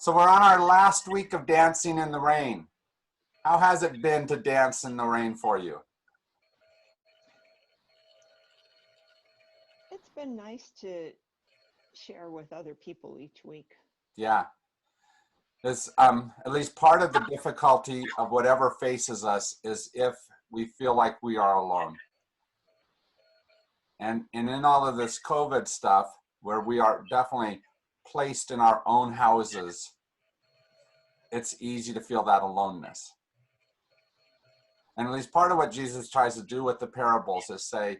So we're on our last week of dancing in the rain. How has it been to dance in the rain for you? It's been nice to share with other people each week. Yeah. This, at least part of the difficulty of whatever faces us is if we feel like we are alone. And in all of this COVID stuff, where we are definitely placed in our own houses, it's easy to feel that aloneness. And at least part of what Jesus tries to do with the parables is say,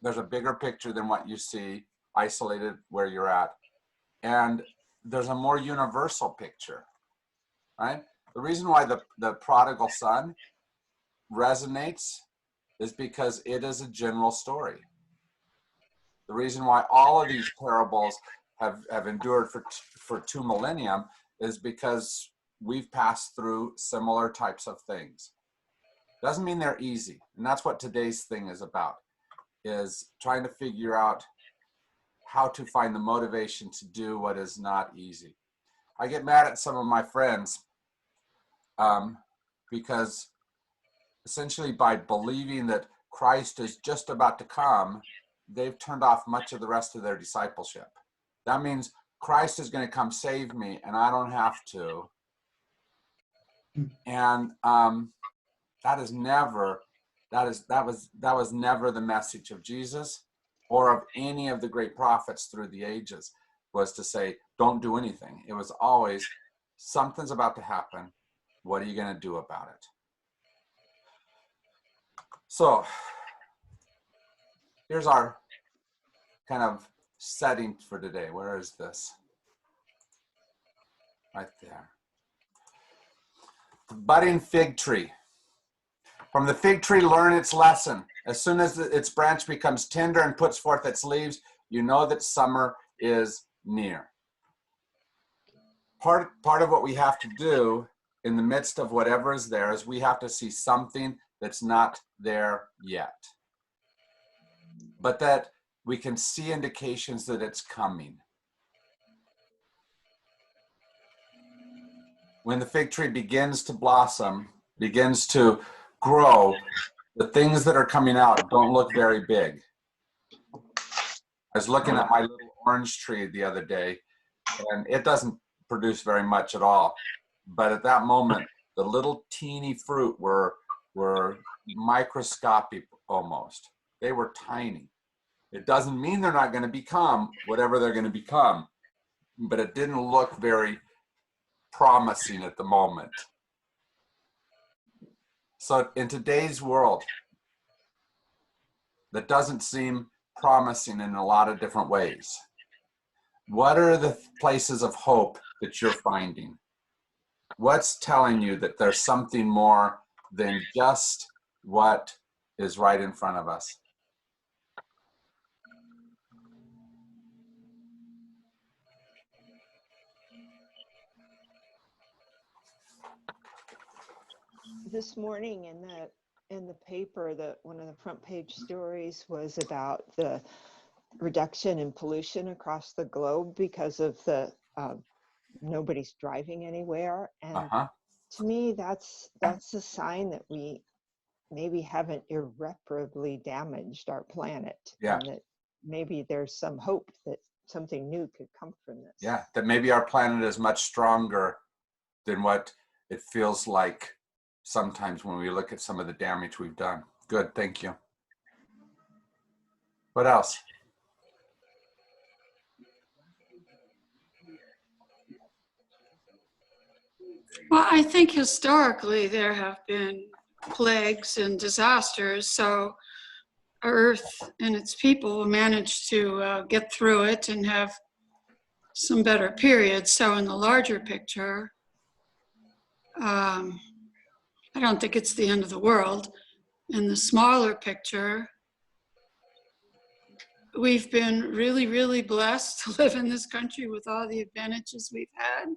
there's a bigger picture than what you see isolated where you're at. And there's a more universal picture, right? The reason why the prodigal son resonates is because it is a general story. The reason why all of these parables have endured for 2 millennia is because we've passed through similar types of things. Doesn't mean they're easy. And that's what today's thing is about, is trying to figure out how to find the motivation to do what is not easy. I get mad at some of my friends because essentially by believing that Christ is just about to come, they've turned off much of the rest of their discipleship. That means Christ is going to come save me and I don't have to. And that was never the message of Jesus or of any of the great prophets through the ages, was to say, don't do anything. It was always, something's about to happen. What are you going to do about it? So here's our kind of setting for today. Where is this? Right there. The budding fig tree. From the fig tree, learn its lesson. As soon as its branch becomes tender and puts forth its leaves, you know that summer is near. Part of what we have to do in the midst of whatever is there is we have to see something that's not there yet, but that we can see indications that it's coming. When the fig tree begins to blossom, begins to grow, the things that are coming out don't look very big. I was looking at my little orange tree the other day, and it doesn't produce very much at all. But at that moment, the little teeny fruit were microscopic almost. They were tiny. It doesn't mean they're not going to become whatever they're going to become, but it didn't look very promising at the moment. So in today's world, that doesn't seem promising in a lot of different ways. What are the places of hope that you're finding? What's telling you that there's something more than just what is right in front of us? This morning in the paper, one of the front page stories was about the reduction in pollution across the globe because of the nobody's driving anywhere. And to me, that's a sign that we maybe haven't irreparably damaged our planet. Yeah. And that maybe there's some hope that something new could come from this. Yeah, that maybe our planet is much stronger than what it feels like sometimes when we look at some of the damage we've done. Good, thank you. What else? Well, I think historically there have been plagues and disasters, so Earth and its people managed to get through it and have some better periods. So in the larger picture, I don't think it's the end of the world. In the smaller picture, we've been really, really blessed to live in this country with all the advantages we've had.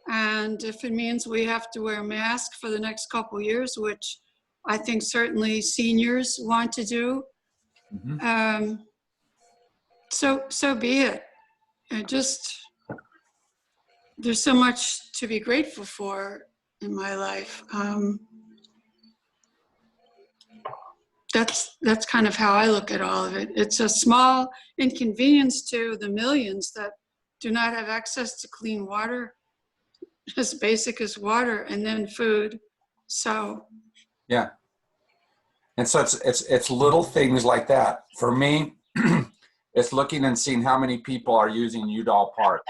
And if it means we have to wear masks for the next couple of years, which I think certainly seniors want to do, so be it. And just there's so much to be grateful for in my life. That's kind of how I look at all of it. It's a small inconvenience to the millions that do not have access to clean water, as basic as water, and then food. So Yeah. And so it's little things like that. For me, it's looking and seeing how many people are using Udall Park.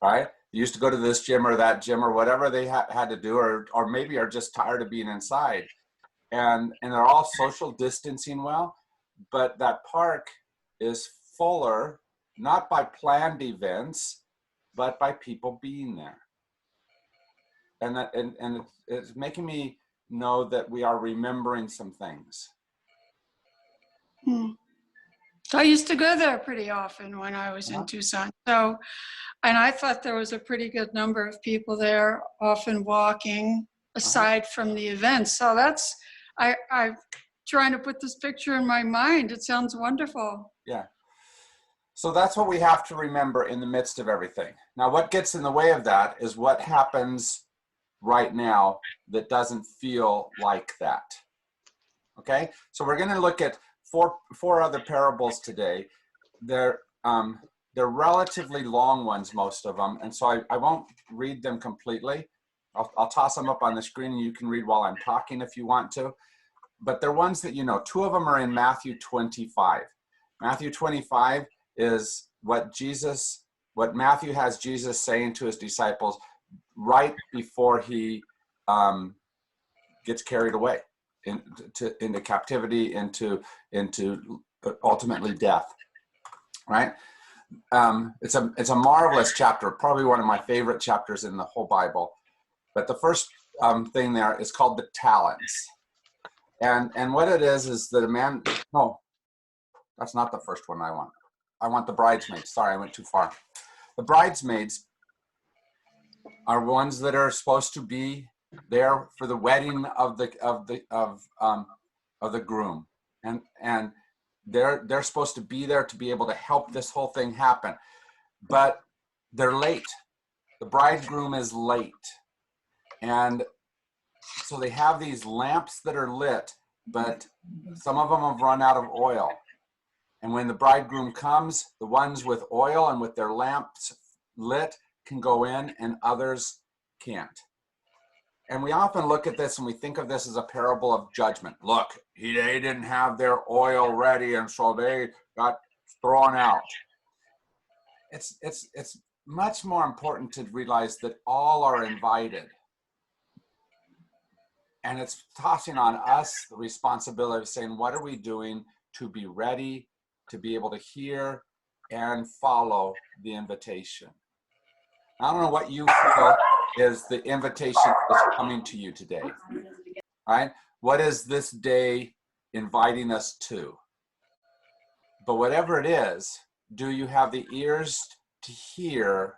Right? You used to go to this gym or that gym or whatever they had to do, or maybe are just tired of being inside. And they're all social distancing well, but that park is fuller, not by planned events, but by people being there. And it's making me know that we are remembering some things. I used to go there pretty often when I was in Tucson. So, and I thought there was a pretty good number of people there, often walking, aside from the events. So that's, I'm trying to put this picture in my mind. It sounds wonderful. Yeah. So that's what we have to remember in the midst of everything. Now, what gets in the way of that is what happens right now that doesn't feel like that. Okay, so we're going to look at four other parables today. They're relatively long ones, most of them, and so I won't read them completely. I'll toss them up on the screen and you can read while I'm talking if you want to. But they're ones that you know. Two of them are in Matthew 25. Matthew 25 is what Matthew has Jesus saying to his disciples right before he gets carried away into captivity, into ultimately death. Right? It's a marvelous chapter, probably one of my favorite chapters in the whole Bible. But the first thing there is called the talents. And what it is that a man, no, that's not the first one I want. I want the bridesmaids. Sorry, I went too far. The bridesmaids are ones that are supposed to be there for the wedding of the groom. And they're supposed to be there to be able to help this whole thing happen. But they're late. The bridegroom is late. And so they have these lamps that are lit, but some of them have run out of oil. And when the bridegroom comes, the ones with oil and with their lamps lit can go in and others can't. And we often look at this and we think of this as a parable of judgment. Look, they didn't have their oil ready and so they got thrown out. It's much more important to realize that all are invited. And it's tossing on us the responsibility of saying, what are we doing to be ready, to be able to hear and follow the invitation? I don't know what you feel is the invitation that's coming to you today, right? What is this day inviting us to? But whatever it is, do you have the ears to hear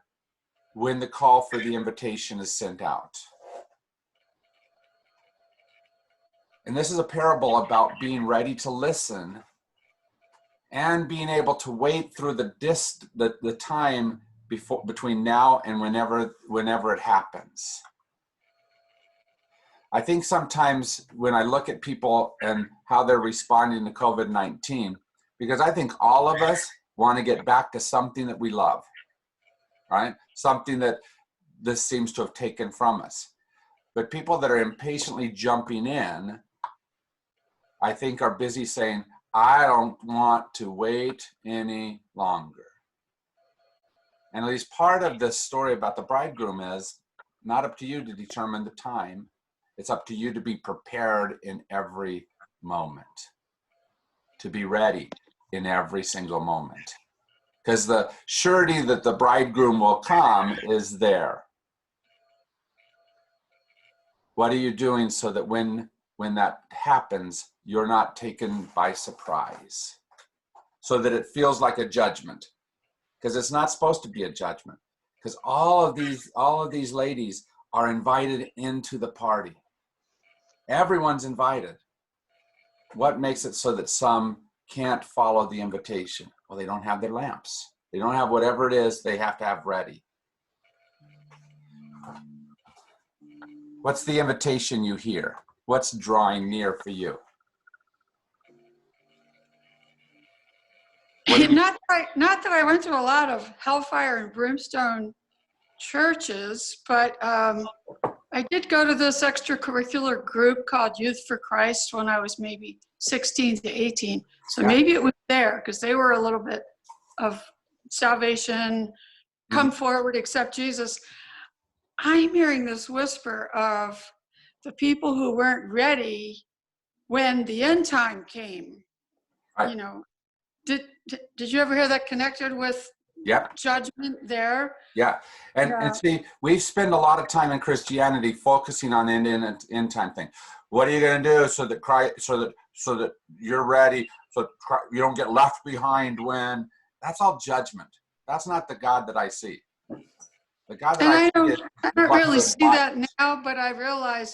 when the call for the invitation is sent out? And this is a parable about being ready to listen and being able to wait through the time between now and whenever it happens. I think sometimes when I look at people and how they're responding to COVID-19, because I think all of us want to get back to something that we love, right? Something that this seems to have taken from us. But people that are impatiently jumping in, I think are busy saying, I don't want to wait any longer. And at least part of this story about the bridegroom is not up to you to determine the time. It's up to you to be prepared in every moment, to be ready in every single moment. Because the surety that the bridegroom will come is there. What are you doing so that when that happens, you're not taken by surprise? So that it feels like a judgment. Because it's not supposed to be a judgment. Because all of these ladies are invited into the party. Everyone's invited. What makes it so that some can't follow the invitation? Well, they don't have their lamps. They don't have whatever it is they have to have ready. What's the invitation you hear? What's drawing near for you? What do you- Not that I went to a lot of hellfire and brimstone churches, but I did go to this extracurricular group called Youth for Christ when I was maybe 16 to 18. So Yeah. maybe it was there because they were a little bit of salvation, come forward, accept Jesus. I'm hearing this whisper of the people who weren't ready when the end time came. Right. You know, did you ever hear that connected with Yeah. judgment there? Yeah. And Yeah. and see, we spend a lot of time in Christianity focusing on end time thing. What are you going to do so that so that you're ready, so you don't get left behind when? That's all judgment. That's not the God that I see. The God that And I I see is don't really good see body. that now, but I realize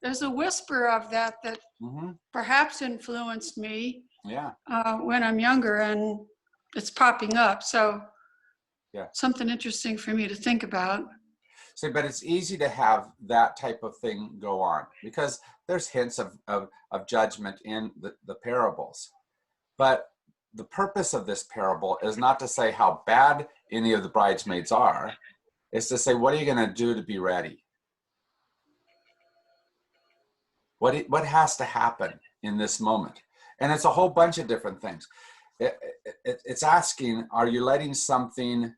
there's a whisper of that Mhm. perhaps influenced me Yeah. when I'm younger, and it's popping up. So Yeah. something interesting for me to think about. See, but it's easy to have that type of thing go on because there's hints of judgment in the parables. But the purpose of this parable is not to say how bad any of the bridesmaids are. It's to say, what are you going to do to be ready? What has to happen in this moment? And it's a whole bunch of different things. It's asking, are you letting something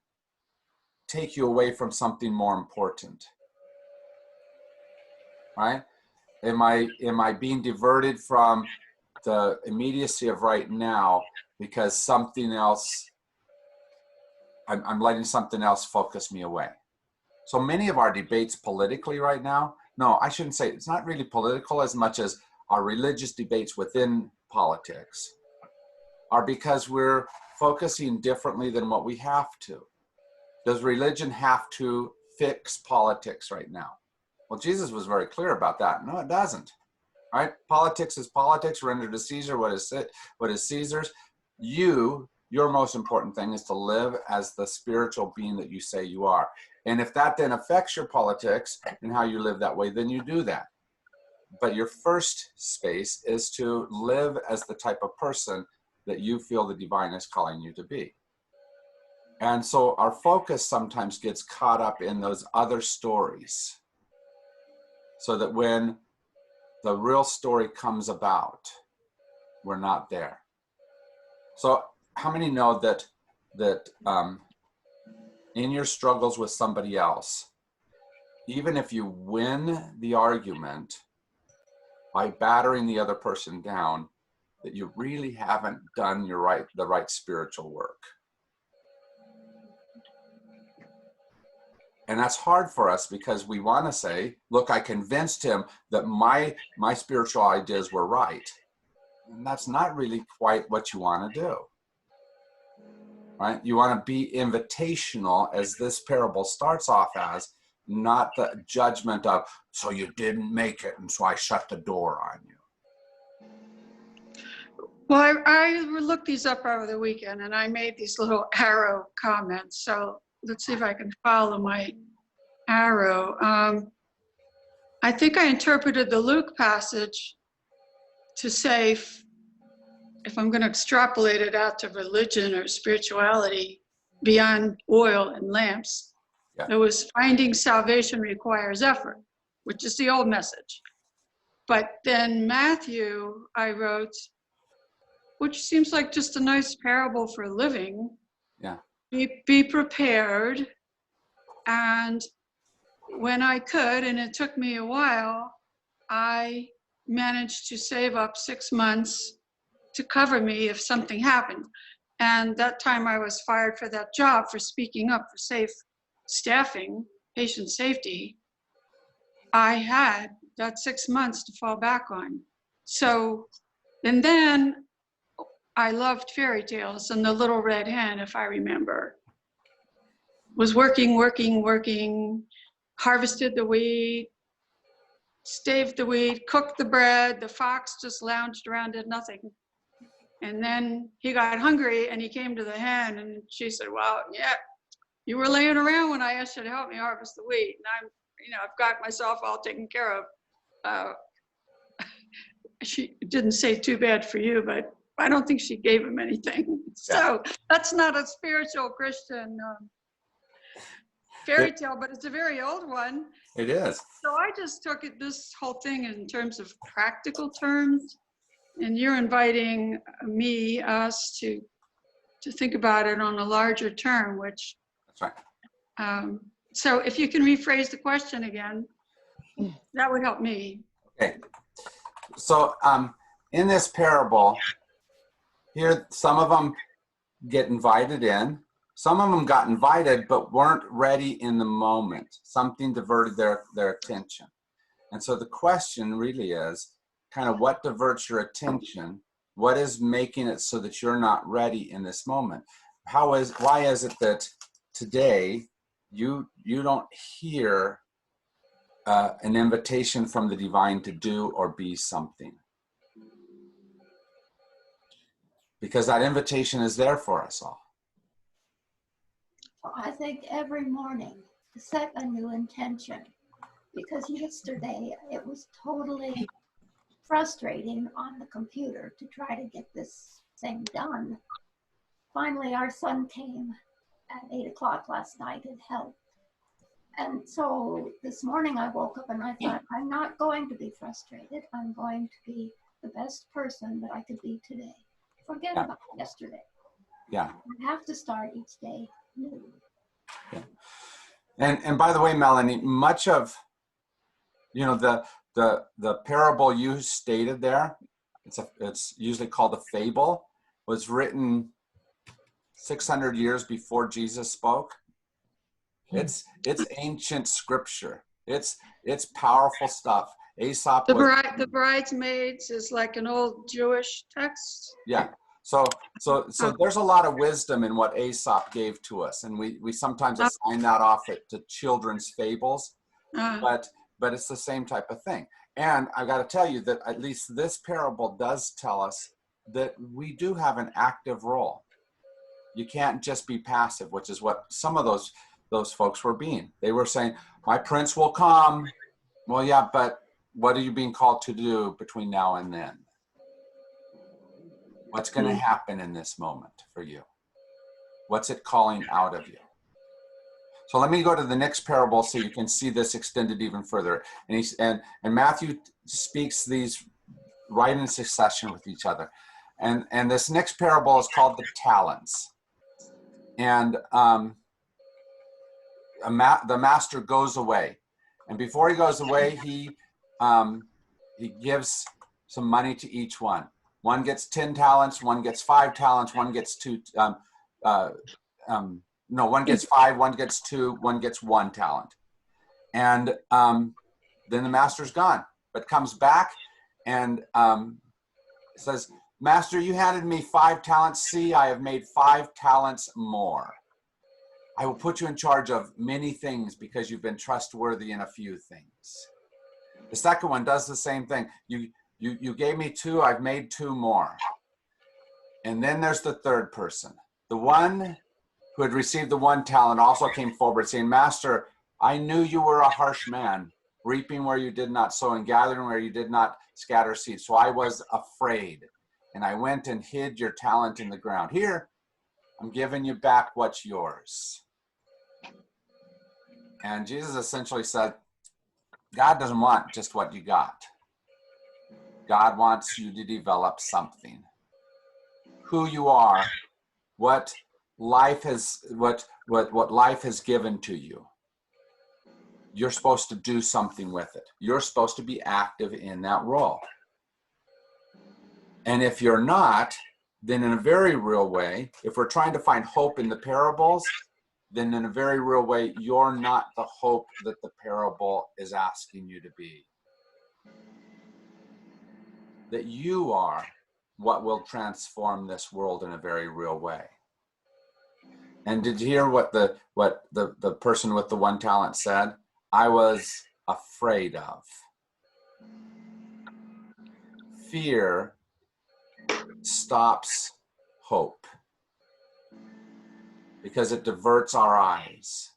take you away from something more important? Right? Am I being diverted from the immediacy of right now because something else, I'm letting something else focus me away? So many of our debates politically right now, no, I shouldn't say, it's not really political as much as our religious debates within politics are because we're focusing differently than what we have to. Does religion have to fix politics right now? Well, Jesus was very clear about that. No, it doesn't. Right? Politics is politics. Render to Caesar what is Caesar's. Your most important thing is to live as the spiritual being that you say you are. And if that then affects your politics and how you live that way, then you do that. But your first space is to live as the type of person that you feel the divine is calling you to be. And so our focus sometimes gets caught up in those other stories, so that when the real story comes about, we're not there. So how many know that in your struggles with somebody else, even if you win the argument by battering the other person down, that you really haven't done the right spiritual work? And that's hard for us because we want to say, look, I convinced him that my spiritual ideas were right. And that's not really quite what you want to do. Right? You want to be invitational, as this parable starts off as, not the judgment of, so you didn't make it, and so I shut the door on you. Well, I looked these up over the weekend and I made these little arrow comments. So let's see if I can follow my arrow. I think I interpreted the Luke passage to say, if I'm going to extrapolate it out to religion or spirituality beyond oil and lamps, it was finding salvation requires effort, which is the old message. But then Matthew, I wrote, which seems like just a nice parable for living. Yeah. Be prepared. And when I could, and it took me a while, I managed to save up 6 months to cover me if something happened. And that time I was fired for that job for speaking up for safe staffing, patient safety. I had that 6 months to fall back on. So, and then I loved fairy tales, and the Little Red Hen, if I remember, was working, harvested the wheat, staved the wheat, cooked the bread. The fox just lounged around, did nothing. And then he got hungry and he came to the hen, and she said, well, yeah, you were laying around when I asked you to help me harvest the wheat. I've got myself all taken care of. She didn't say too bad for you, but I don't think she gave him anything. So that's not a spiritual Christian fairy tale, but it's a very old one. It is. So I just took this whole thing in terms of practical terms, and you're inviting us to think about it on a larger term, which. That's right. So if you can rephrase the question again, that would help me. Okay. So in this parable, here, some of them get invited in. Some of them got invited but weren't ready in the moment. Something diverted their attention. And so the question really is kind of what diverts your attention? What is making it so that you're not ready in this moment? Why is it that today you don't hear an invitation from the divine to do or be something? Because that invitation is there for us all. I think every morning set a new intention, because yesterday it was totally frustrating on the computer to try to get this thing done. Finally, our son came at 8 o'clock last night and helped. And so this morning I woke up and I thought, I'm not going to be frustrated. I'm going to be the best person that I could be today. Forget about yesterday. Yeah. I have to start each day new. Yeah. And by the way, Melanie, much of the parable you stated there, it's usually called a fable, was written 600 years before Jesus spoke. It's ancient scripture. It's powerful stuff. Aesop. The Bridesmaids is like an old Jewish text. Yeah. So there's a lot of wisdom in what Aesop gave to us, and we sometimes assign that off to children's fables, but it's the same type of thing. And I got to tell you that at least this parable does tell us that we do have an active role. You can't just be passive, which is what some of those folks were being. They were saying, "My prince will come." Well, yeah, but what are you being called to do between now and then? What's going to happen in this moment for you? What's it calling out of you? So let me go to the next parable so you can see this extended even further. And Matthew speaks these right in succession with each other. And this next parable is called the talents. And the master goes away. And before he goes away, he gives some money to each one. One gets 10 talents, one gets 5 talents, one gets 2, one gets 5, one gets 2, one gets 1 talent. And then the master's gone, but comes back and says, "Master, you handed me 5 talents. See, I have made 5 talents more. I will put you in charge of many things because you've been trustworthy in a few things." The second one does the same thing. You gave me 2, I've made 2 more. And then there's the third person. The one who had received the 1 talent also came forward saying, "Master, I knew you were a harsh man, reaping where you did not sow and gathering where you did not scatter seed. So I was afraid, and I went and hid your talent in the ground. Here, I'm giving you back what's yours." And Jesus essentially said, God doesn't want just what you got. God wants you to develop something. Who you are, what life has given to you. You're supposed to do something with it. You're supposed to be active in that role. And if you're not, then in a very real way, if we're trying to find hope in the parables, then in a very real way, you're not the hope that the parable is asking you to be. That you are what will transform this world in a very real way. And did you hear what the person with the 1 talent said? I was afraid of. Fear stops hope because it diverts our eyes.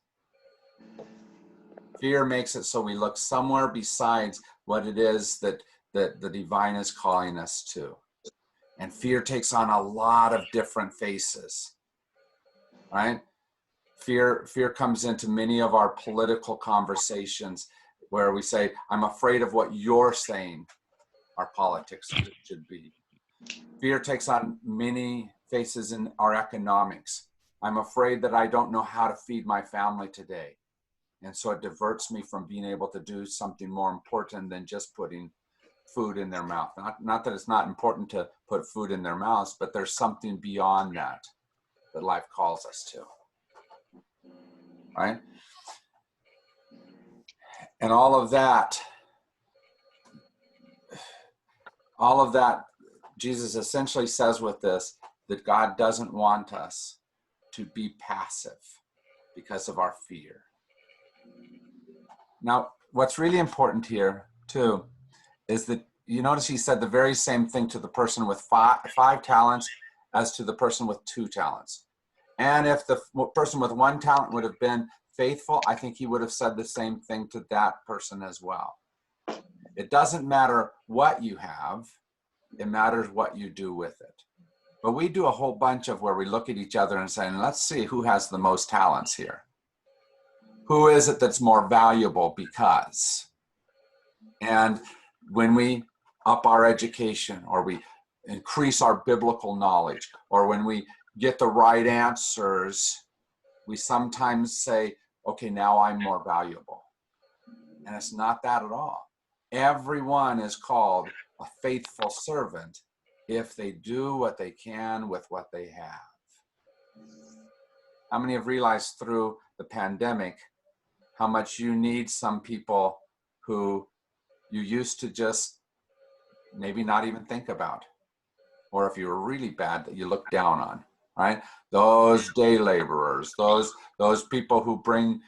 Fear makes it so we look somewhere besides what it is that the divine is calling us to. And fear takes on a lot of different faces, right? Fear comes into many of our political conversations where we say, I'm afraid of what you're saying our politics should be. Fear takes on many faces in our economics. I'm afraid that I don't know how to feed my family today. And so it diverts me from being able to do something more important than just putting food in their mouth. Not that it's not important to put food in their mouths, but there's something beyond that life calls us to, right? And all of that, Jesus essentially says with this, that God doesn't want us to be passive because of our fear. Now, what's really important here too, is that you notice he said the very same thing to the person with five talents as to the person with 2 talents. And if the person with 1 talent would have been faithful, I think he would have said the same thing to that person as well. It doesn't matter what you have, it matters what you do with it. But we do a whole bunch of where we look at each other and saying, let's see who has the most talents here. Who is it that's more valuable because? And when we up our education, or we increase our biblical knowledge, or when we get the right answers, we sometimes say, okay, now I'm more valuable. And it's not that at all. Everyone is called a faithful servant if they do what they can with what they have. How many have realized through the pandemic how much you need some people who you used to just maybe not even think about, or if you were really bad, that you look down on, right? Those day laborers, those people who bring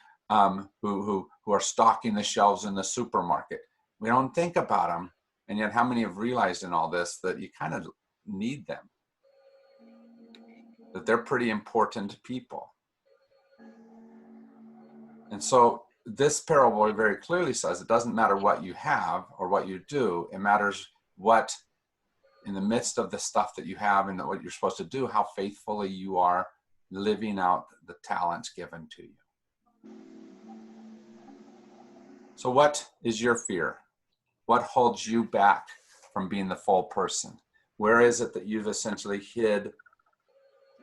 who are stocking the shelves in the supermarket. We don't think about them, and yet how many have realized in all this that you kind of need them, that they're pretty important people. And so this parable very clearly says it doesn't matter what you have or what you do, it matters what, in the midst of the stuff that you have and what you're supposed to do, how faithfully you are living out the talents given to you. So what is your fear? What holds you back from being the full person? Where is it that you've essentially hid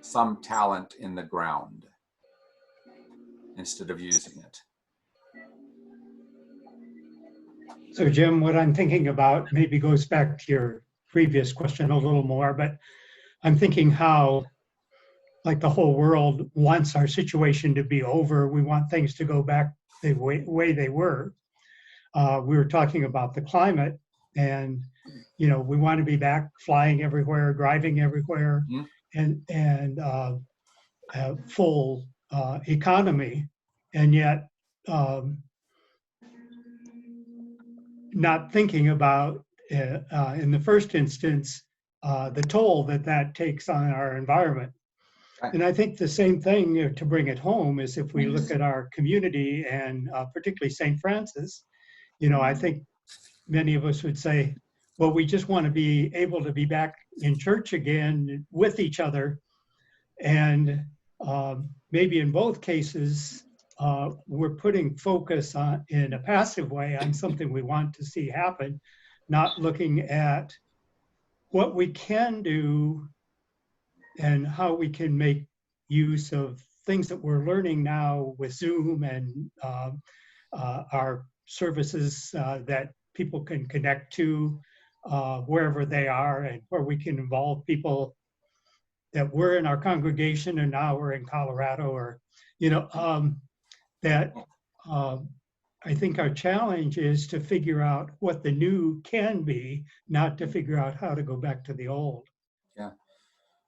some talent in the ground instead of using it? So Jim, what I'm thinking about maybe goes back to your previous question a little more, but I'm thinking how, like, the whole world wants our situation to be over. We want things to go back the way they were. We were talking about the climate, and we want to be back flying everywhere, driving everywhere, and full economy, and yet not thinking about, in the first instance, the toll that takes on our environment. And I think the same thing, to bring it home, is if we look at our community, and particularly St. Francis, I think many of us would say, well, we just want to be able to be back in church again with each other. And maybe in both cases, we're putting focus on, in a passive way, on something we want to see happen, not looking at what we can do and how we can make use of things that we're learning now with Zoom and our services that people can connect to wherever they are, and where we can involve people that were in our congregation and now we're in Colorado, or that I think our challenge is to figure out what the new can be, not to figure out how to go back to the old. Yeah,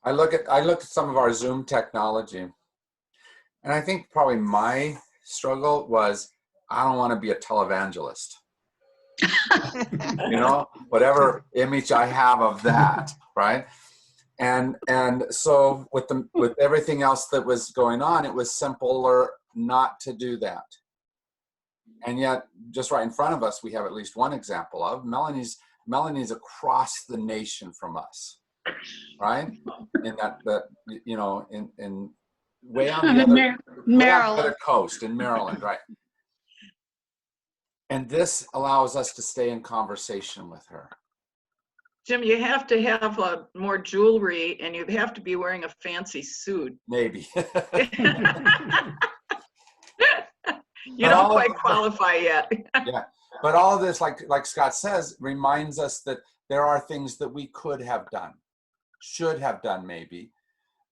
I look at some of our Zoom technology, and I think probably my struggle was, I don't want to be a televangelist. Whatever image I have of that, right? And so with everything else that was going on, it was simpler not to do that. And yet, just right in front of us, we have at least one example of Melanie's across the nation from us, right? In that you know, in way on the other, way on the Maryland. other coast in Maryland, right? And this allows us to stay in conversation with her. Jim, you have to have more jewelry and you have to be wearing a fancy suit. Maybe. You don't quite qualify yet. Yeah, but all of this, like Scott says, reminds us that there are things that we could have done, should have done maybe.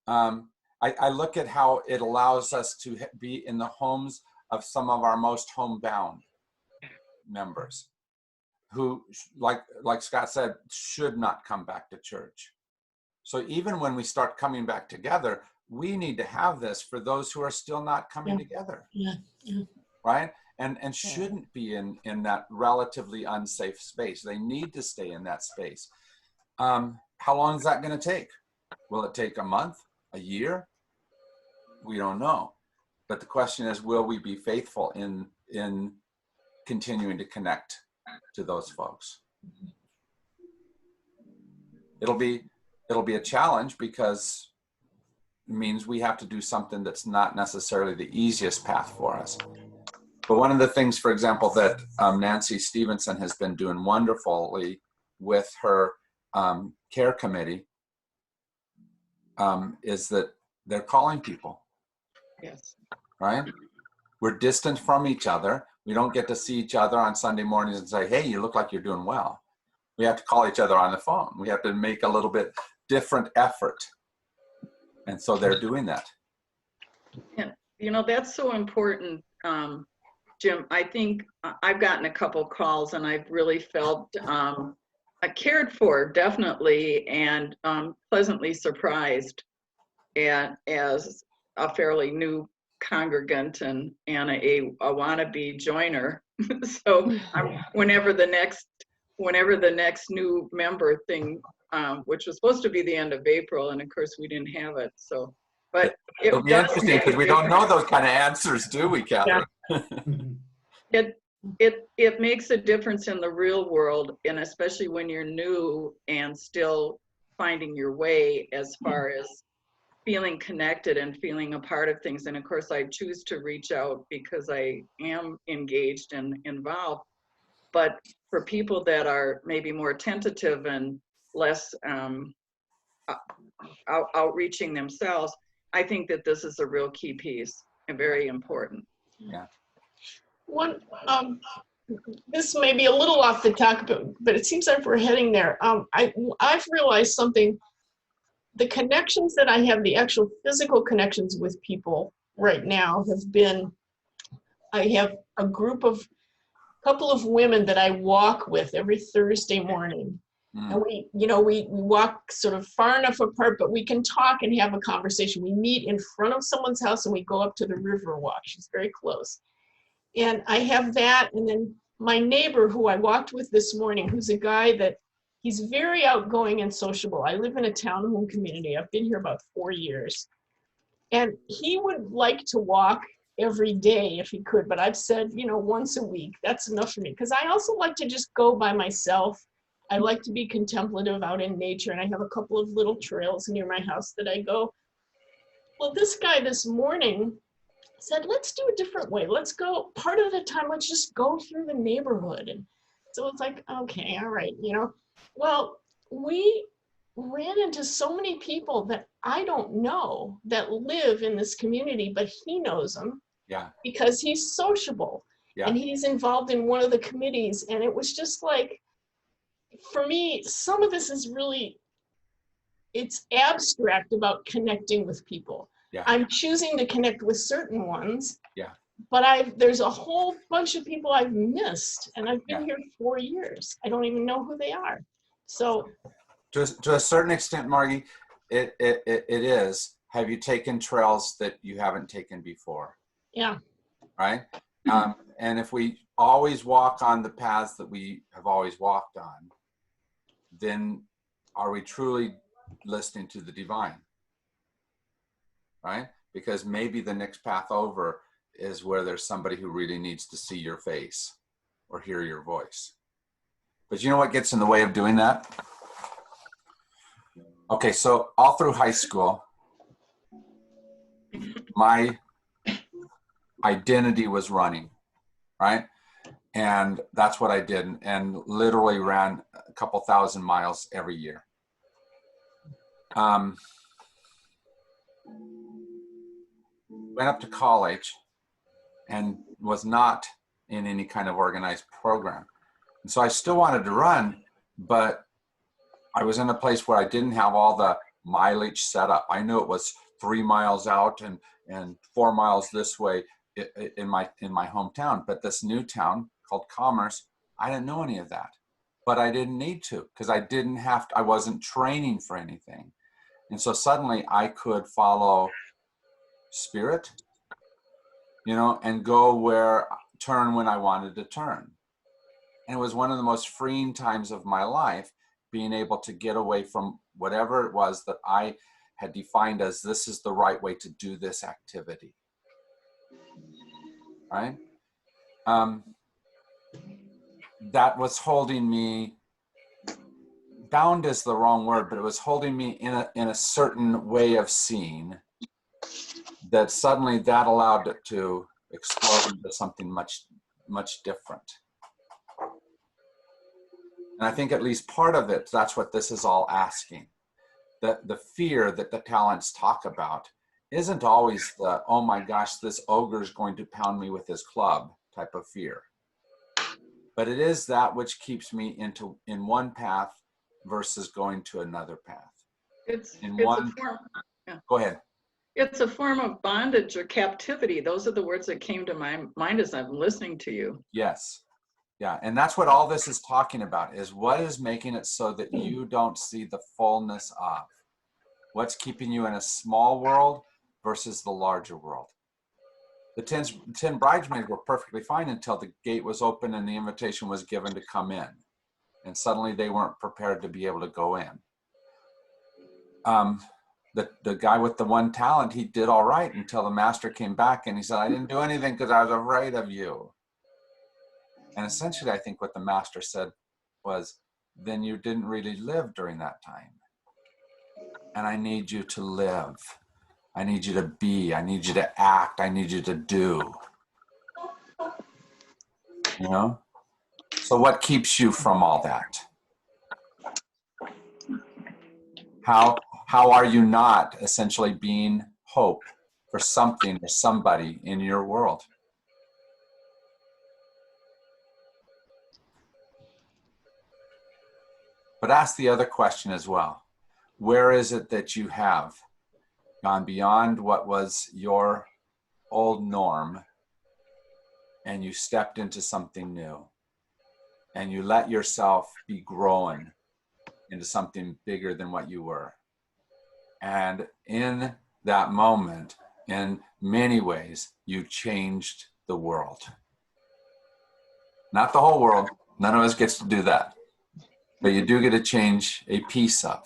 I look at how it allows us to be in the homes of some of our most homebound members who, like Scott said, should not come back to church. So even when we start coming back together, we need to have this for those who are still not coming together. Yeah. Right? And shouldn't be in that relatively unsafe space. They need to stay in that space. How long is that going to take? Will it take a month, a year? We don't know. But the question is, will we be faithful in continuing to connect to those folks? It'll be a challenge because it means we have to do something that's not necessarily the easiest path for us. But one of the things, for example, that Nancy Stevenson has been doing wonderfully with her care committee is that they're calling people. Yes. Right? We're distant from each other. We don't get to see each other on Sunday mornings and say, hey, you look like you're doing well. We have to call each other on the phone. We have to make a little bit different effort. And so they're doing that. Yeah, you know, that's so important, Jim. I think I've gotten a couple calls and I've really felt cared for, definitely, and pleasantly surprised as a fairly new congregant and a wannabe joiner. So whenever the next new member thing, which was supposed to be the end of April, and of course we didn't have it. So, but It'll be interesting because we don't know those kind of answers, do we, Catherine? It makes a difference in the real world, and especially when you're new and still finding your way as far as feeling connected and feeling a part of things. And of course, I choose to reach out because I am engaged and involved. But for people that are maybe more tentative and less outreaching themselves, I think that this is a real key piece and very important. Yeah. One, this may be a little off the topic, but it seems like we're heading there. I've realized something. The connections that I have, the actual physical connections with people right now have been, I have a couple of women that I walk with every Thursday morning. And we walk sort of far enough apart, but we can talk and have a conversation. We meet in front of someone's house and we go up to the river walk. She's very close. And I have that. And then my neighbor who I walked with this morning, who's a guy that he's very outgoing and sociable. I live in a townhome community. I've been here about 4 years. And he would like to walk every day if he could, but I've said, once a week, that's enough for me. Because I also like to just go by myself. I like to be contemplative out in nature, and I have a couple of little trails near my house that I go. Well, this guy this morning said, let's do a different way. Let's go, part of the time, let's just go through the neighborhood. And so it's like, okay, all right, Well, we ran into so many people that I don't know that live in this community, but he knows them. Yeah. Because he's sociable. Yeah. And he's involved in one of the committees. And it was just like, for me, some of this is really, it's abstract about connecting with people. Yeah. I'm choosing to connect with certain ones. Yeah. But there's a whole bunch of people I've missed, and I've been here 4 years. I don't even know who they are. So, to a certain extent, Margie, it is. Have you taken trails that you haven't taken before? Yeah. Right. And if we always walk on the paths that we have always walked on, then are we truly listening to the divine? Right? Because maybe the next path over is where there's somebody who really needs to see your face or hear your voice. But you know what gets in the way of doing that? Okay, so all through high school, my identity was running, right? And that's what I did, and literally ran a couple thousand miles every year. Went up to college and was not in any kind of organized program. And so I still wanted to run, but I was in a place where I didn't have all the mileage set up. I knew it was 3 miles out and 4 miles this way in my hometown, but this new town called Commerce, I didn't know any of that, but I didn't need to, because I wasn't training for anything. And so suddenly I could follow spirit, and turn when I wanted to turn. And it was one of the most freeing times of my life, being able to get away from whatever it was that I had defined as this is the right way to do this activity. Right? That was holding me, bound is the wrong word, but it was holding me in a certain way of seeing, that suddenly that allowed it to explode into something much, much different. And I think at least part of it, that's what this is all asking. That the fear that the talents talk about isn't always the, oh my gosh, this ogre is going to pound me with his club type of fear. But it is that which keeps me in one path versus going to another path. Go ahead. It's a form of bondage or captivity. Those are the words that came to my mind as I'm listening to you. Yes. Yeah. And that's what all this is talking about, is what is making it so that you don't see the fullness of what's keeping you in a small world versus the larger world. The 10 bridesmaids were perfectly fine until the gate was open and the invitation was given to come in. And suddenly they weren't prepared to be able to go in. The guy with the one talent, he did all right until the master came back and he said, I didn't do anything because I was afraid of you. And essentially, I think what the master said was, then you didn't really live during that time. And I need you to live. I need you to be. I need you to act. I need you to do. So what keeps you from all that? How are you not essentially being hope for something or somebody in your world? But ask the other question as well. Where is it that you have gone beyond what was your old norm and you stepped into something new and you let yourself be growing into something bigger than what you were? And in that moment, in many ways, you changed the world. Not the whole world. None of us gets to do that. But you do get to change a piece of.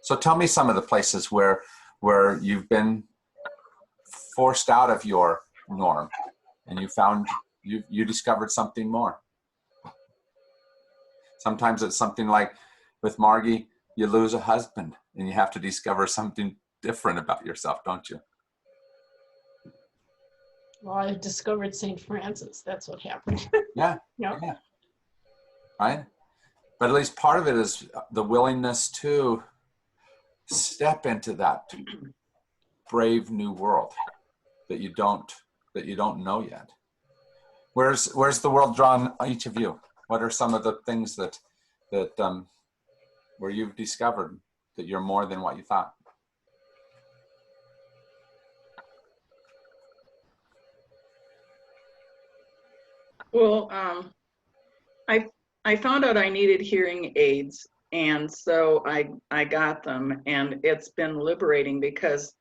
So tell me some of the places where you've been forced out of your norm and you discovered something more. Sometimes it's something like with Margie, you lose a husband and you have to discover something different about yourself, don't you? Well, I discovered St. Francis. That's what happened. Yeah. Yep. Yeah. Right? But at least part of it is the willingness to step into that brave new world that you don't know yet. Where's the world drawn each of you? What are some of the things that where you've discovered that you're more than what you thought? Well, I found out I needed hearing aids, and so I got them, and it's been liberating because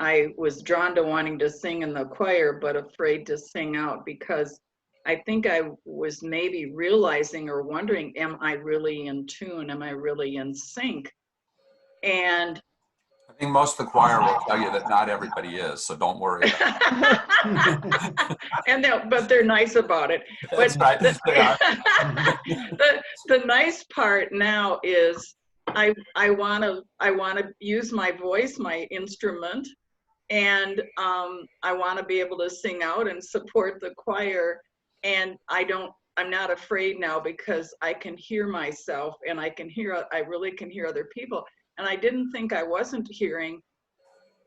I was drawn to wanting to sing in the choir, but afraid to sing out because I think I was maybe realizing or wondering, am I really in tune? Am I really in sync? And think most of the choir will tell you that not everybody is, so don't worry about it. But they're nice about it. That's right. They are. The nice part now is I want to use my voice, my instrument, and I want to be able to sing out and support the choir. And I'm not afraid now because I can hear myself, and I really can hear other people. And I didn't think I wasn't hearing,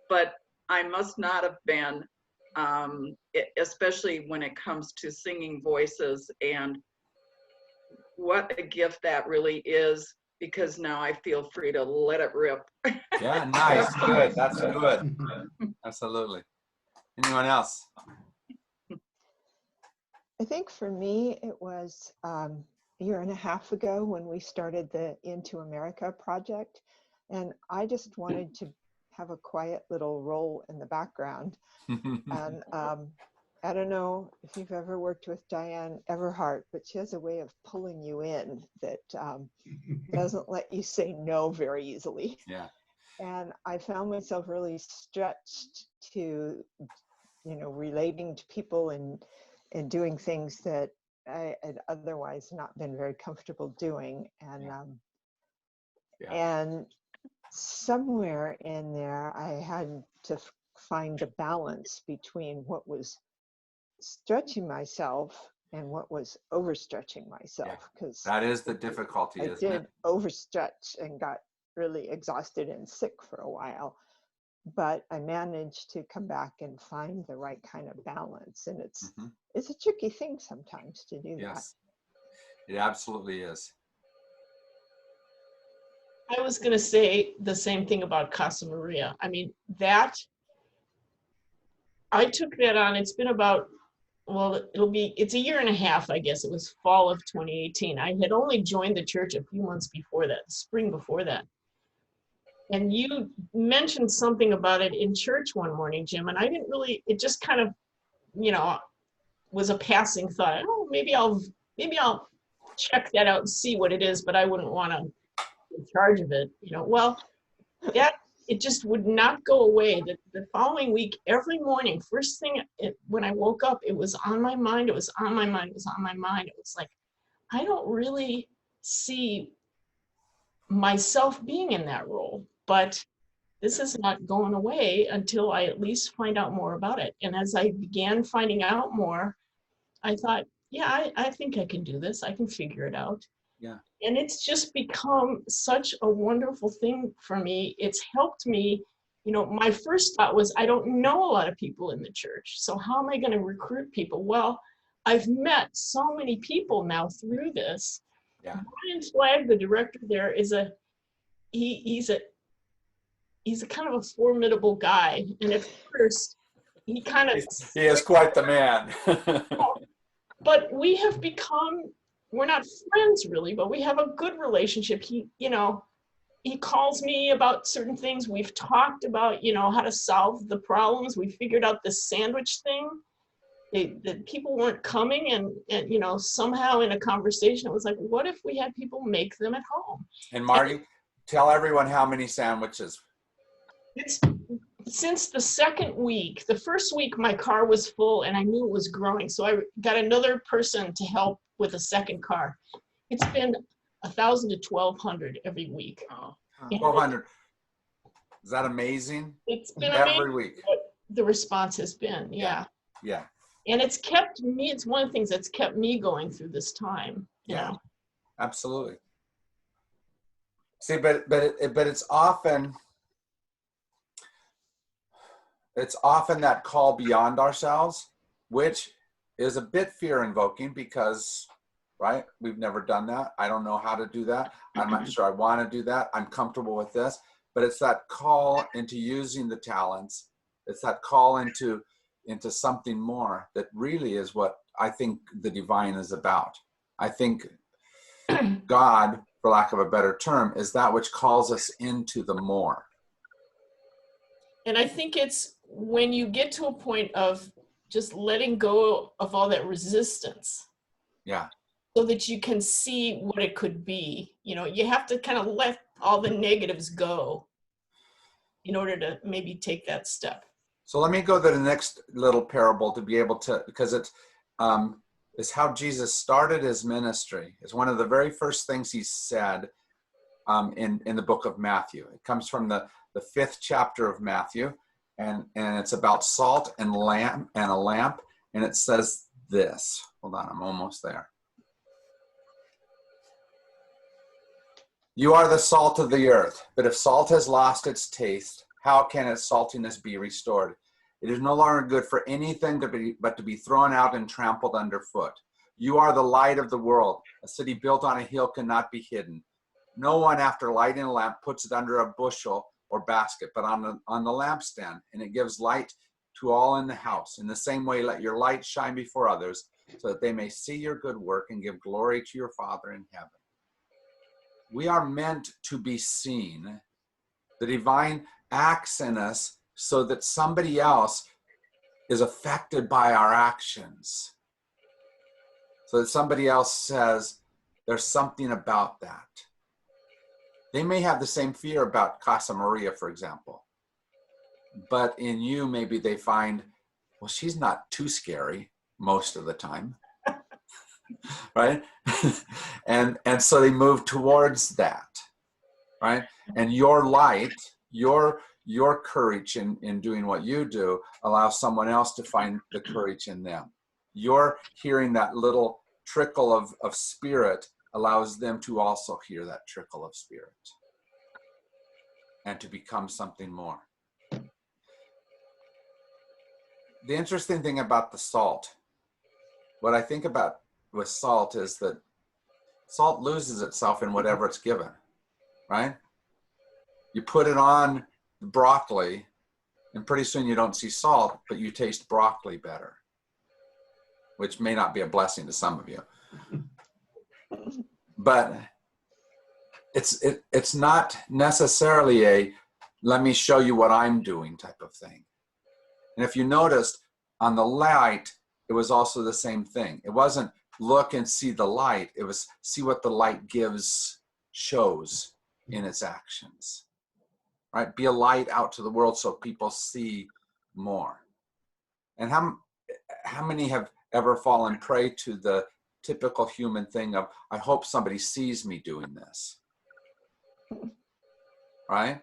but I must not have been, especially when it comes to singing voices. And what a gift that really is, because now I feel free to let it rip. Yeah, nice. Good. That's good. Absolutely. Anyone else? I think for me, it was a year and a half ago when we started the Into America project. And I just wanted to have a quiet little role in the background. And I don't know if you've ever worked with Diane Everhart, but she has a way of pulling you in that doesn't let you say no very easily. Yeah. And I found myself really stretched to, relating to people and doing things that I had otherwise not been very comfortable doing. And somewhere in there, I had to find a balance between what was stretching myself and what was overstretching myself, because that is the difficulty. I did overstretch and got really exhausted and sick for a while, but I managed to come back and find the right kind of balance. And it's a tricky thing sometimes to do that. Yes, it absolutely is. I was going to say the same thing about Casa Maria. I mean, I took that on. It's been about, it's a year and a half, I guess. It was fall of 2018. I had only joined the church a few months before that, spring before that. And you mentioned something about it in church one morning, Jim, and I didn't really, it just kind of, was a passing thought. Oh, maybe I'll check that out and see what it is, but I wouldn't want to in charge of it, it just would not go away. The following week, every morning, first thing when I woke up, it was on my mind. It was on my mind. It was on my mind. It was like, I don't really see myself being in that role, but this is not going away until I at least find out more about it. And as I began finding out more, I thought, yeah, I think I can do this. I can figure it out. Yeah. And it's just become such a wonderful thing for me. It's helped me. My first thought was, I don't know a lot of people in the church. So how am I going to recruit people? Well, I've met so many people now through this. Yeah. Brian Flagg, the director there, he's a kind of a formidable guy. And at first, he is quite the man. But we have become, we're not friends really, but we have a good relationship. He calls me about certain things. We've talked about, how to solve the problems. We figured out this sandwich thing. That people weren't coming, and somehow in a conversation, it was like, what if we had people make them at home? And Marty, tell everyone how many sandwiches. It's since the second week. The first week, my car was full, and I knew it was growing. So I got another person to help with a second car. It's been 1,000 to 1,200 every week. Oh, 1,200. Is that amazing? It's been every amazing week. what the response has been. Yeah. Yeah. And it's kept me, it's one of the things that's kept me going through this time. Yeah, absolutely. See, but it's often that call beyond ourselves, which is a bit fear invoking because, right, we've never done that. I don't know how to do that. I'm not sure I want to do that. I'm comfortable with this, but it's that call into using the talents. It's that call into something more that really is what I think the divine is about. I think God, for lack of a better term, is that which calls us into the more. And I think it's when you get to a point of just letting go of all that resistance. Yeah. So that you can see what it could be. You have to kind of let all the negatives go in order to maybe take that step. So let me go to the next little parable to be able to, because it's how Jesus started his ministry. It's one of the very first things he said in the book of Matthew. It comes from the 5th chapter of Matthew, and it's about salt and a lamp, and it says this. Hold on, I'm almost there. You are the salt of the earth, but if salt has lost its taste, how can its saltiness be restored? It is no longer good for anything but to be thrown out and trampled underfoot. You are the light of the world. A city built on a hill cannot be hidden. No one, after lighting a lamp, puts it under a bushel or basket, but on the lampstand, and it gives light to all in the house. In the same way, let your light shine before others, so that they may see your good work and give glory to your Father in heaven. We are meant to be seen. The divine acts in us so that somebody else is affected by our actions. So that somebody else says, there's something about that. They may have the same fear about Casa Maria, for example. But in you, maybe they find, well, she's not too scary most of the time. Right? and so they move towards that, right? And your light, your courage in doing what you do allows someone else to find the courage in them. Your hearing that little trickle of spirit allows them to also hear that trickle of spirit and to become something more. The interesting thing about the salt, what I think about with salt is that salt loses itself in whatever it's given, right? You put it on broccoli and pretty soon you don't see salt, but you taste broccoli better, which may not be a blessing to some of you. But it's not necessarily a let me show you what I'm doing type of thing. And if you noticed on the light, it was also the same thing. It wasn't look and see the light. It was see what the light shows in its actions, right? Be a light out to the world so people see more. And how many have ever fallen prey to the typical human thing of, I hope somebody sees me doing this, right?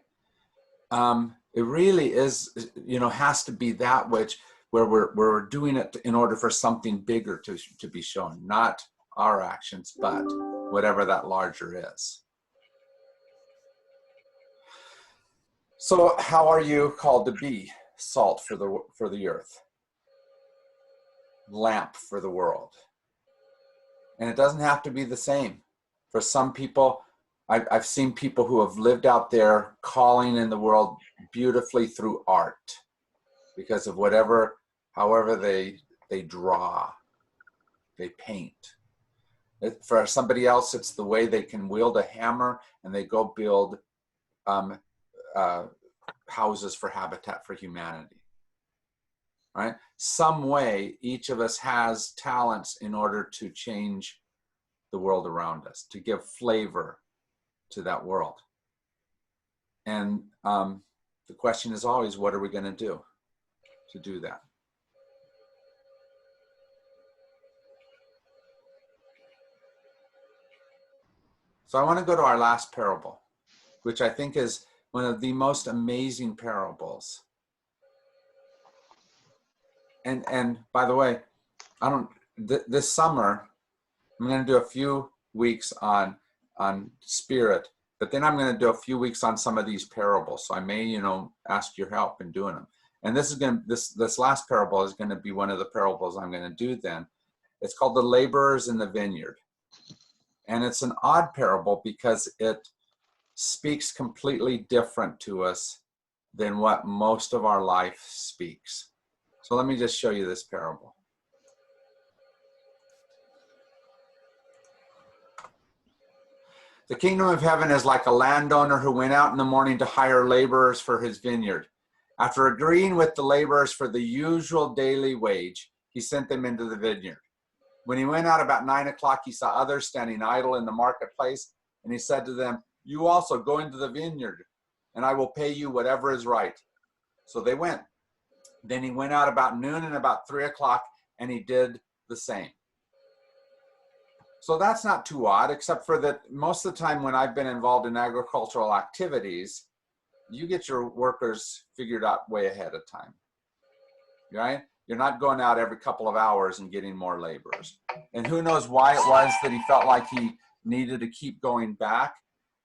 It really is, has to be that where we're doing it in order for something bigger to be shown, not our actions, but whatever that larger is. So how are you called to be salt for the earth? Lamp for the world. And it doesn't have to be the same. For some people, I've seen people who have lived out there calling in the world beautifully through art because of however they draw, they paint. For somebody else, it's the way they can wield a hammer and they go build houses for Habitat for Humanity, right? Some way, each of us has talents in order to change the world around us, to give flavor to that world. And the question is always, what are we going to do that? So I want to go to our last parable, which I think is one of the most amazing parables. And by the way, this summer, I'm going to do a few weeks on spirit, but then I'm going to do a few weeks on some of these parables. So I may, ask your help in doing them. And this last parable is going to be one of the parables I'm going to do then. It's called The Laborers in the Vineyard. And it's an odd parable because it speaks completely different to us than what most of our life speaks. So let me just show you this parable. The kingdom of heaven is like a landowner who went out in the morning to hire laborers for his vineyard. After agreeing with the laborers for the usual daily wage, he sent them into the vineyard. When he went out about 9 o'clock, he saw others standing idle in the marketplace, and he said to them, "You also go into the vineyard." and I will pay you whatever is right. So they went. Then he went out about noon and about 3 o'clock, and he did the same. So that's not too odd, except for that most of the time when I've been involved in agricultural activities, you get your workers figured out way ahead of time, right? You're not going out every couple of hours and getting more laborers. And who knows why it was that he felt like he needed to keep going back,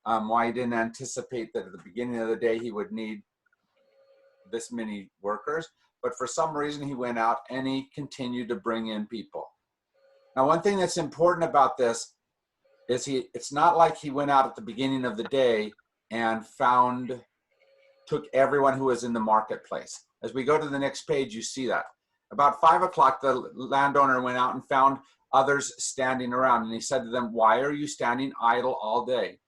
why he didn't anticipate that at the beginning of the day he would need this many workers. But for some reason he went out and he continued to bring in people. Now, one thing that's important about this is it's not like he went out at the beginning of the day and took everyone who was in the marketplace. As we go to the next page, you see that. About 5 o'clock, the landowner went out and found others standing around, and he said to them, "Why are you standing idle all day?"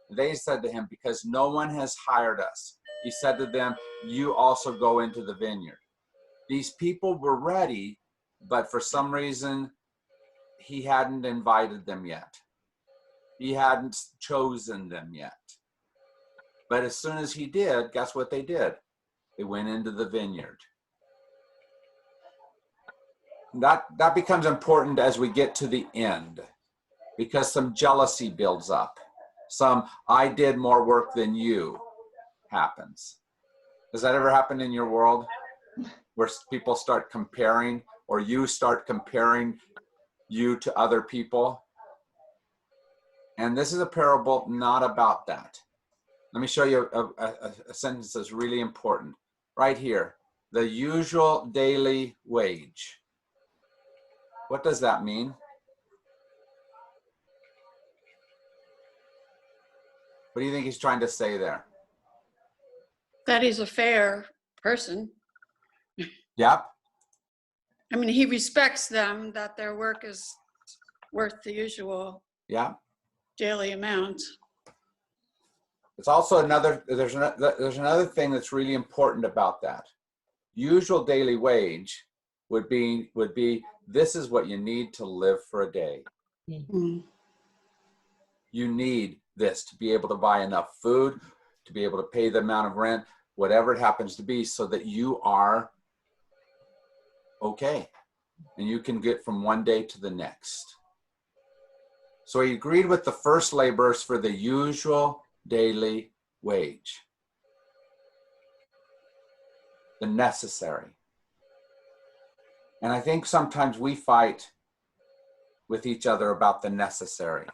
They said to him, "Because no one has hired us." He said to them, "You also go into the vineyard." These people were ready, but for some reason, he hadn't invited them yet. He hadn't chosen them yet. But as soon as he did, guess what they did? They went into the vineyard. That becomes important as we get to the end, because some jealousy builds up. Some "I did more work than you" happens. Does that ever happen in your world, where people start comparing, or you start comparing you to other people? And this is a parable not about that. Let me show you a sentence that's really important. Right here, the usual daily wage. What does that mean? What do you think he's trying to say there? That he's a fair person. Yep. I mean, he respects them, that their work is worth the usual Yeah. daily amount. It's also there's another thing that's really important about that. Usual daily wage would be this is what you need to live for a day. Mm. You need this to be able to buy enough food, to be able to pay the amount of rent, whatever it happens to be, so that you are okay and you can get from one day to the next. So he agreed with the first laborers for the usual daily wage, the necessary. And I think sometimes we fight with each other about the necessary.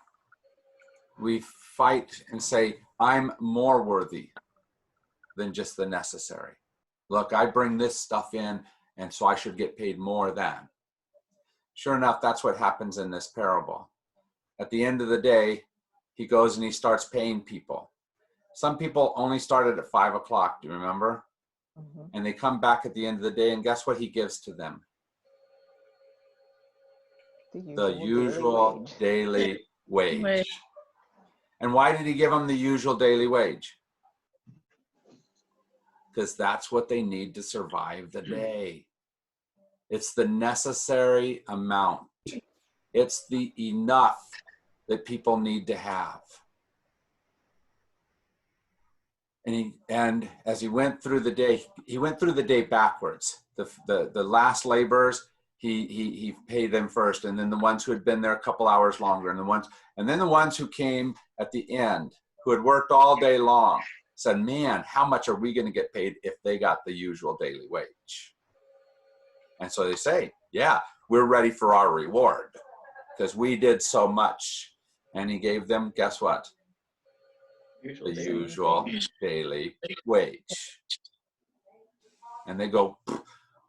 We fight and say, "I'm more worthy than just the necessary. Look, I bring this stuff in, and so I should get paid more than." Sure enough, that's what happens in this parable. At the end of the day, he goes and he starts paying people. Some people only started at 5 o'clock, do you remember? Mhm. And they come back at the end of the day, and guess what he gives to them? The usual daily wage. Wage. And why did he give them the usual daily wage? Because that's what they need to survive the day. It's the necessary amount. It's the enough that people need to have. And as he went through the day, he went through the day backwards. The last laborers, he paid them first, and then the ones who had been there a couple hours longer, and then the ones who came at the end, who had worked all day long, said, "Man, how much are we going to get paid if they got the usual daily wage?" And so they say, "Yeah, we're ready for our reward because we did so much." And he gave them, guess what? The usual daily wage. And they go,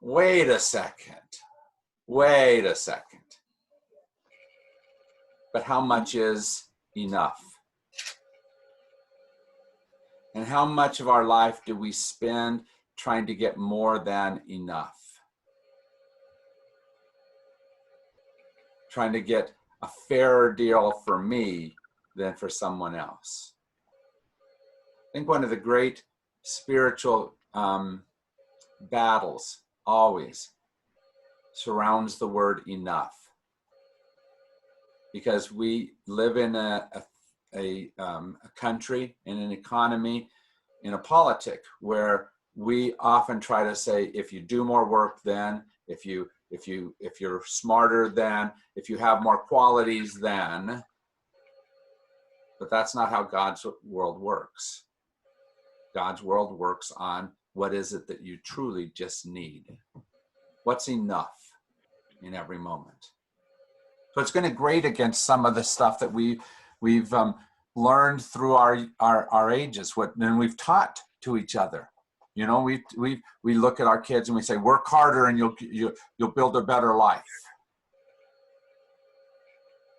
wait a second. But how much is enough? And how much of our life do we spend trying to get more than enough? Trying to get a fairer deal for me than for someone else. I think one of the great spiritual battles always surrounds the word enough, because we live in a country, in an economy in a politic where we often try to say, if you do more work, then if you're smarter, then if you have more qualities, then. But that's not how God's world works. God's world works on what is it that you truly just need. What's enough in every moment. So it's going to grate against some of the stuff that we've learned through our ages, and we've taught to each other. You know, we look at our kids and we say, work harder and you'll build a better life.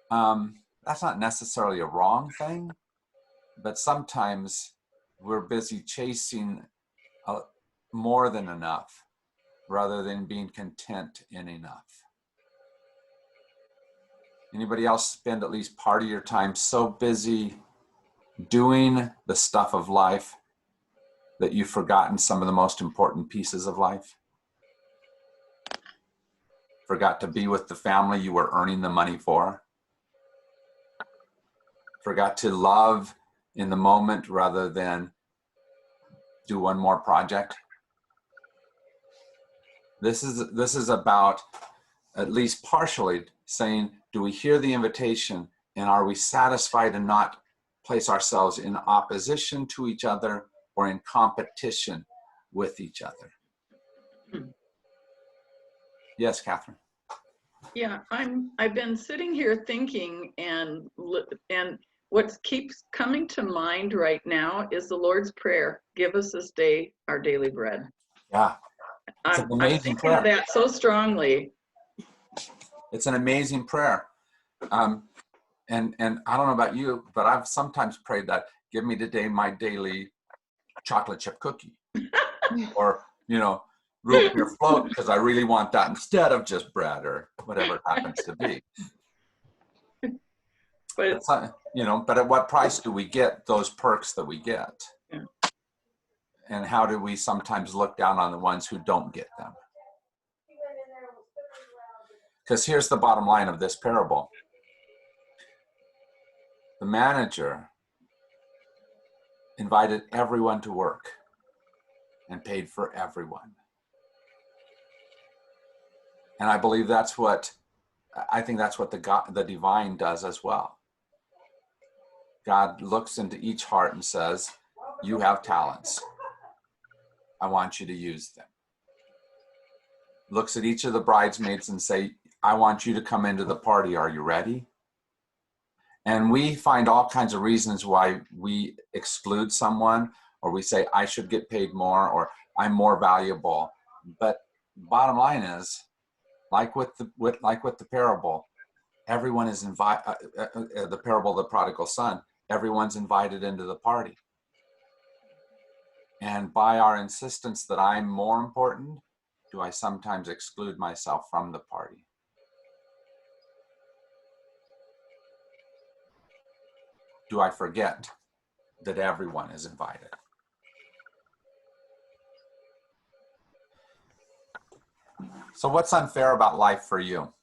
That's not necessarily a wrong thing, but sometimes we're busy chasing more than enough rather than being content in enough. Anybody else spend at least part of your time so busy doing the stuff of life that you've forgotten some of the most important pieces of life? Forgot to be with the family you were earning the money for? Forgot to love in the moment rather than do one more project? This is about at least partially saying, do we hear the invitation and are we satisfied and not place ourselves in opposition to each other or in competition with each other? Yes, Catherine. Yeah, I've been sitting here thinking, and what keeps coming to mind right now is the Lord's Prayer. Give us this day our daily bread. Yeah, it's an I'm amazing thinking prayer. of that so strongly. It's an amazing prayer. And I don't know about you, but I've sometimes prayed that, give me today my daily chocolate chip cookie. Or, you know, root beer float, because I really want that instead of just bread or whatever it happens to be. But You know, but at what price do we get those perks that we get? Yeah. And how do we sometimes look down on the ones who don't get them? Because here's the bottom line of this parable. The manager invited everyone to work and paid for everyone. And I believe I think that's what the divine does as well. God looks into each heart and says, you have talents. I want you to use them. Looks at each of the bridesmaids and say, I want you to come into the party. Are you ready? And we find all kinds of reasons why we exclude someone, or we say, I should get paid more, or I'm more valuable. But bottom line is, like with the parable, everyone is invited. The parable of the prodigal son, everyone's invited into the party. And by our insistence that I'm more important, do I sometimes exclude myself from the party? Do I forget that everyone is invited? So what's unfair about life for you?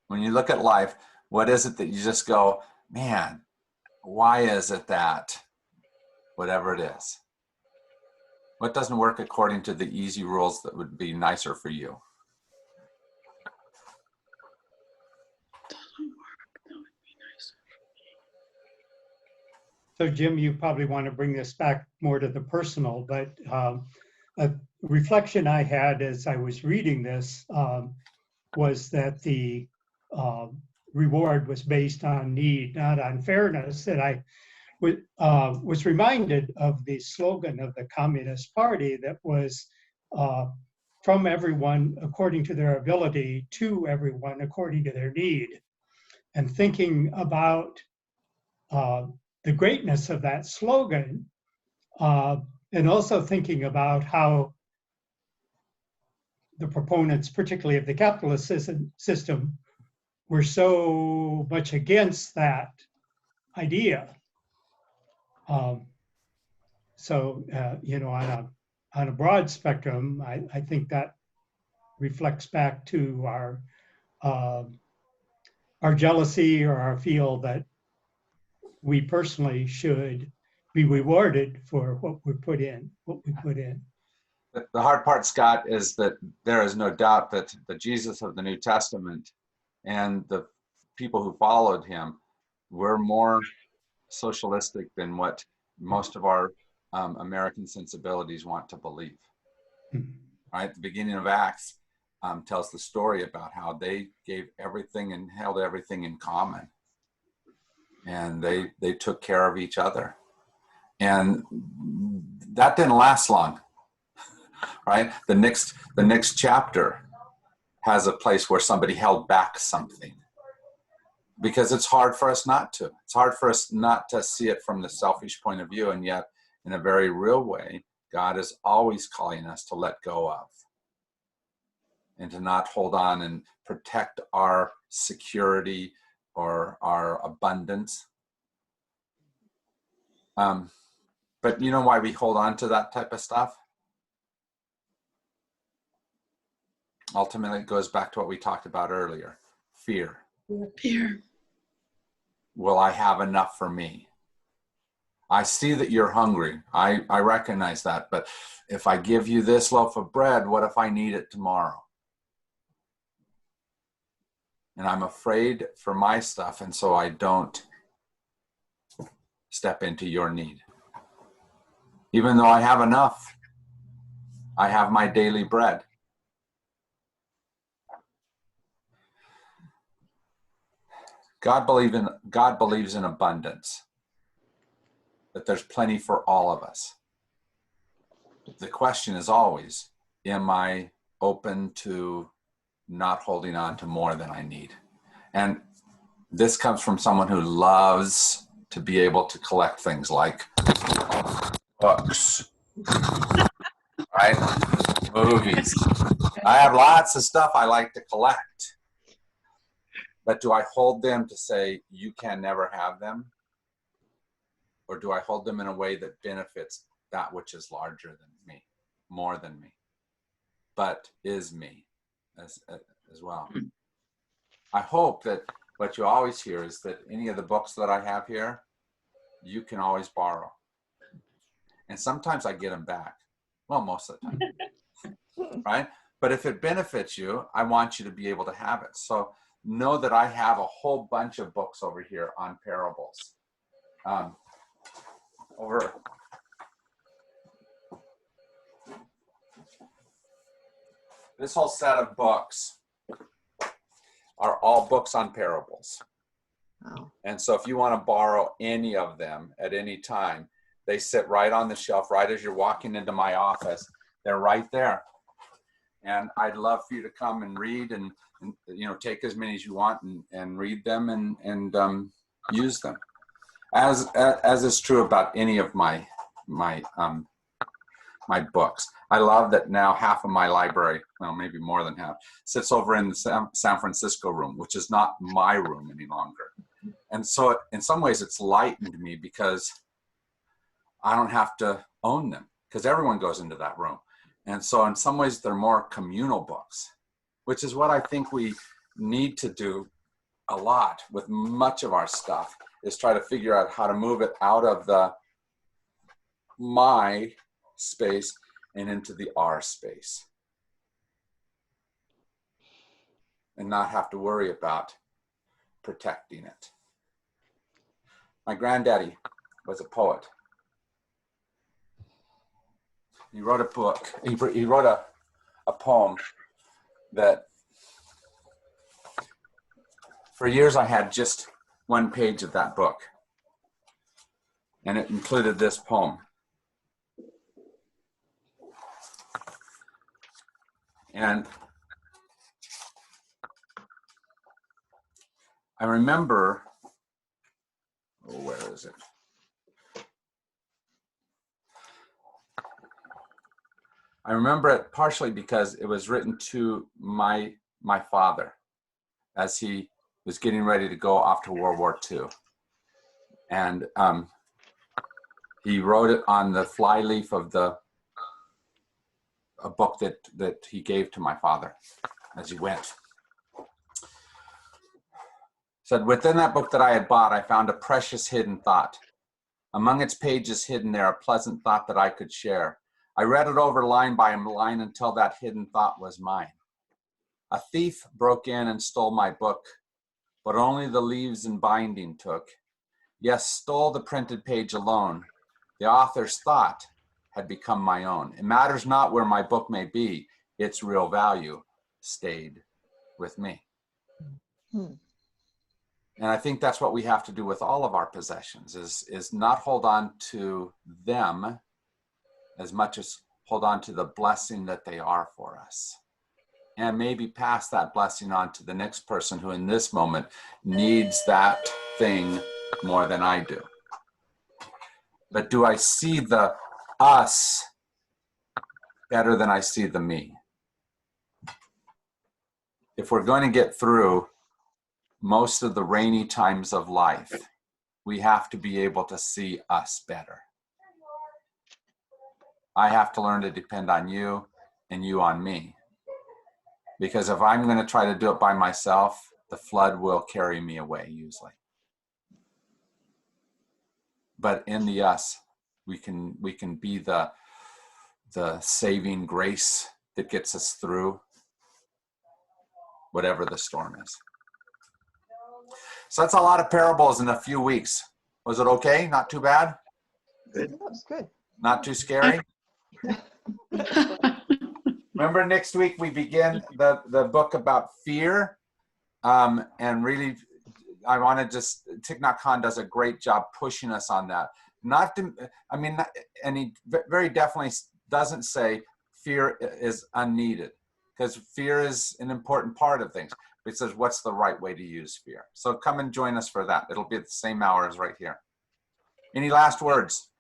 When you look at life, what is it that you just go, man, why is it that, whatever it is? What doesn't work according to the easy rules that would be nicer for you? So Jim, you probably want to bring this back more to the personal, but a reflection I had as I was reading this was that the reward was based on need, not on fairness. And I was reminded of the slogan of the Communist Party that was from everyone according to their ability to everyone according to their need. And thinking about the greatness of that slogan, and also thinking about how the proponents, particularly of the capitalist system, were so much against that idea. You know, on a broad spectrum, I think that reflects back to our jealousy or our feel that we personally should be rewarded for what we put in. The hard part, Scott, is that there is no doubt that the Jesus of the New Testament and the people who followed him were more socialistic than what most of our American sensibilities want to believe. Right? The beginning of Acts tells the story about how they gave everything and held everything in common. And they took care of each other. And that didn't last long. Right? The next chapter has a place where somebody held back something. Because it's hard for us not to. It's hard for us not to see it from the selfish point of view, and yet in a very real way, God is always calling us to let go of and to not hold on and protect our security or our abundance. But you know why we hold on to that type of stuff? Ultimately, it goes back to what we talked about earlier, fear. Fear. Will I have enough for me? I see that you're hungry. I recognize that. But if I give you this loaf of bread, what if I need it tomorrow? And I'm afraid for my stuff, and so I don't step into your need. Even though I have enough, I have my daily bread. God believes in abundance, that there's plenty for all of us. The question is always, am I open to not holding on to more than I need? And this comes from someone who loves to be able to collect things like books, right? Movies. I have lots of stuff I like to collect. But do I hold them to say, you can never have them? Or do I hold them in a way that benefits that which is larger than me, more than me, but is me as well? I hope that what you always hear is that any of the books that I have here, you can always borrow. And sometimes I get them back. Well, most of the time, right? But if it benefits you, I want you to be able to have it. So know that I have a whole bunch of books over here on parables. This whole set of books are all books on parables. Oh. And so if you want to borrow any of them at any time, they sit right on the shelf, right as you're walking into my office. They're right there. And I'd love for you to come and read and you know, take as many as you want and read them and use them. As is true about any of my books. I love that now half of my library, well, maybe more than half, sits over in the San Francisco room, which is not my room any longer. And so in some ways it's lightened me because I don't have to own them because everyone goes into that room. And so in some ways they're more communal books, which is what I think we need to do a lot with much of our stuff, is try to figure out how to move it out of the my space and into the our space. And not have to worry about protecting it. My granddaddy was a poet. He wrote a book, he wrote a poem that for years I had just one page of that book. And it included this poem. And I remember, oh, where is it? I remember it partially because it was written to my father as he was getting ready to go off to World War II. And he wrote it on the flyleaf of a book that he gave to my father as he went. Said, within that book that I had bought, I found a precious hidden thought, Among its pages hidden there, a pleasant thought that I could share. I read it over line by line until that hidden thought was mine. A thief broke in and stole my book, but only the leaves and binding took. Yes, stole the printed page alone. The author's thought had become my own. It matters not where my book may be, its real value stayed with me. Hmm. And I think that's what we have to do with all of our possessions, is not hold on to them as much as hold on to the blessing that they are for us. And maybe pass that blessing on to the next person who in this moment needs that thing more than I do. But do I see the us better than I see the me? If we're going to get through most of the rainy times of life, we have to be able to see us better. I have to learn to depend on you and you on me. Because if I'm going to try to do it by myself, the flood will carry me away usually. But in the us, we can be the saving grace that gets us through whatever the storm is. So that's a lot of parables in a few weeks. Was it okay? Not too bad? That was good. Not too scary? Remember, next week we begin the book about fear. And really, I want to just, Thich Nhat Hanh does a great job pushing us on that. And he very definitely doesn't say fear is unneeded, because fear is an important part of things. But he says, what's the right way to use fear? So come and join us for that. It'll be at the same hours right here. Any last words?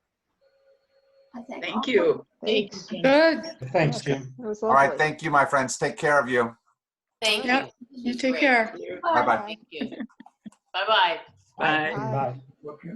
I think Thank you. Thanks. Good. Thanks, Jim. It was All right, lovely. thank you, my friends. Take care of you. Thank you. Yep. You take care. Bye-bye. Thank you. Bye-bye. Bye. Bye. Bye.